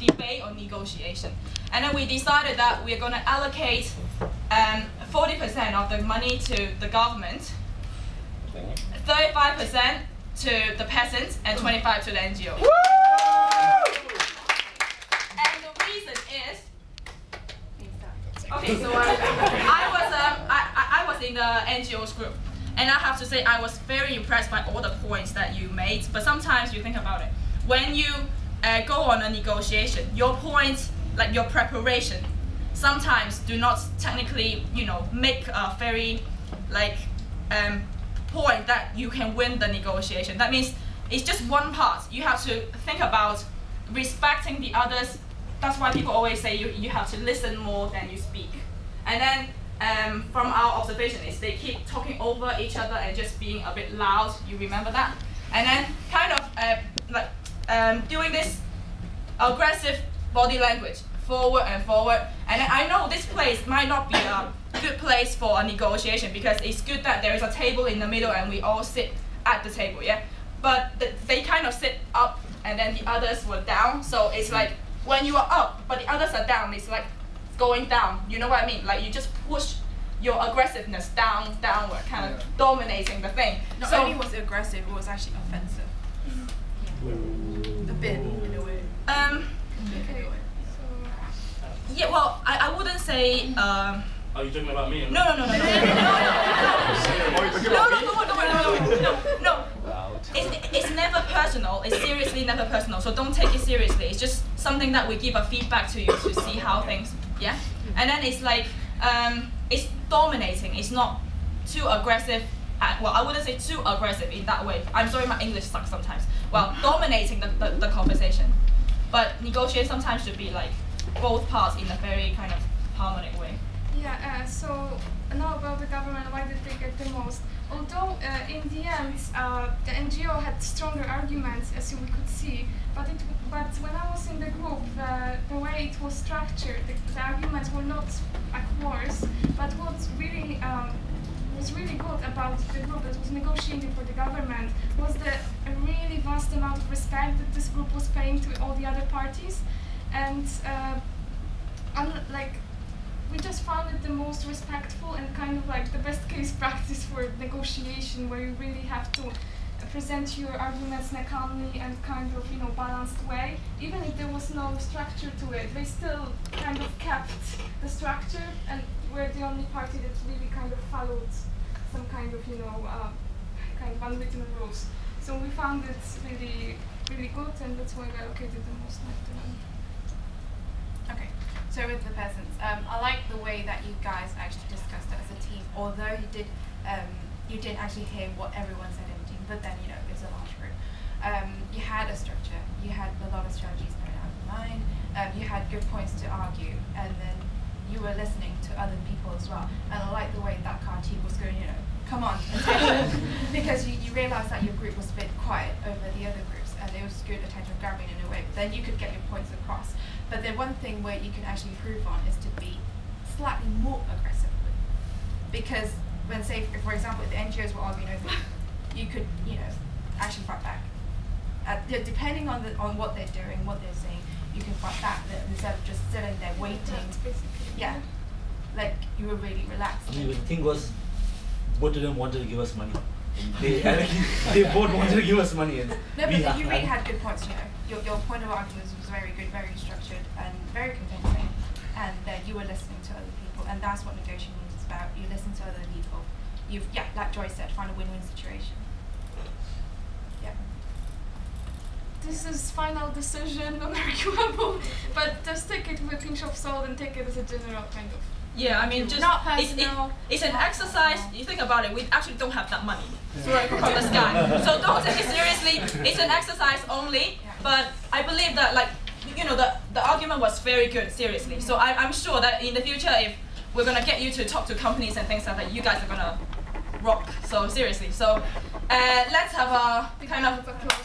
debate or negotiation. And then we decided that we're going to allocate 40% of the money to the government, 35% to the peasants, and 25% to the NGO. And the reason is, okay, so I was in the NGOs group, and I have to say I was very impressed by all the points that you made. But sometimes you think about it, when you go on a negotiation, your points, like your preparation, sometimes do not technically, make a very point that you can win the negotiation. That means it's just one part. You have to think about respecting the others. That's why people always say you have to listen more than you speak. And then from our observation is they keep talking over each other and just being a bit loud. You remember that? And then kind of doing this aggressive body language, forward and forward. And then I know this place might not be a good place for a negotiation because it's good that there is a table in the middle and we all sit at the table, yeah? But they kind of sit up and then the others were down. So it's like when you are up but the others are down, it's like going down. You know what I mean? Like you just push your aggressiveness downward, kind of dominating the thing. Not only was it aggressive, it was actually offensive. A bit, in a way. Yeah, well, I wouldn't say. Are you talking about me? No. It's never personal. It's seriously never personal. So don't take it seriously. It's just something that we give a feedback to you to see how things. Yeah. And then it's like it's dominating. It's not too aggressive. Well, I wouldn't say too aggressive in that way. I'm sorry, my English sucks sometimes. Well, dominating the conversation. But negotiate sometimes should be like both parts in a very kind of harmonic way. Yeah, so now about the government, why did they get the most? Although in the end, the NGO had stronger arguments, as we could see, but when I was in the group, the way it was structured, the arguments were not worse, but what really was really good about the group that was negotiating for the government was the really vast amount of respect that this group was paying to all the other parties. And we just found it the most respectful and kind of like the best case practice for negotiation, where you really have to present your arguments in a calmly and kind of balanced way. Even if there was no structure to it, they still kind of kept the structure, and we're the only party that really kind of followed some kind of kind of unwritten rules. So we found it really good, and that's why we allocated the most money to them. Okay, so with the peasants, I like the way that you guys actually discussed it as a team. Although you didn't actually hear what everyone said in the team, but then it's a large group. You had a structure, you had a lot of strategies going out of the line, you had good points to argue, and then you were listening to other people as well. And I like the way that team was going, come on, attention, because you realised that your group was a bit quiet over the other groups, and it was good attention grabbing in a way. But then you could get your points across. But the one thing where you can actually improve on is to be slightly more aggressive. Because when, say, for example, if the NGOs were arguing over you could, actually fight back. Depending on what they're doing, what they're saying, you can fight back instead of just sitting there waiting. Yeah, like you were really relaxed. I mean, the thing was, both of them wanted to give us money. They both wanted to give us money. And no, but you really had good points. Your point of argument was very good, very structured, and very convincing. And you were listening to other people, and that's what negotiating is about. You listen to other people. Like Joy said, find a win-win situation. Yeah. This is final decision, unarguable, but just take it with a pinch of salt and take it as a general kind of. Yeah, I mean, just it's an exercise. You think about it, we actually don't have that money from the sky, so don't take it seriously. It's an exercise only, but I believe that the argument was very good, seriously. So I'm sure that in the future, if we're gonna get you to talk to companies and things like that, you guys are gonna rock. So seriously, so let's have a kind of applause.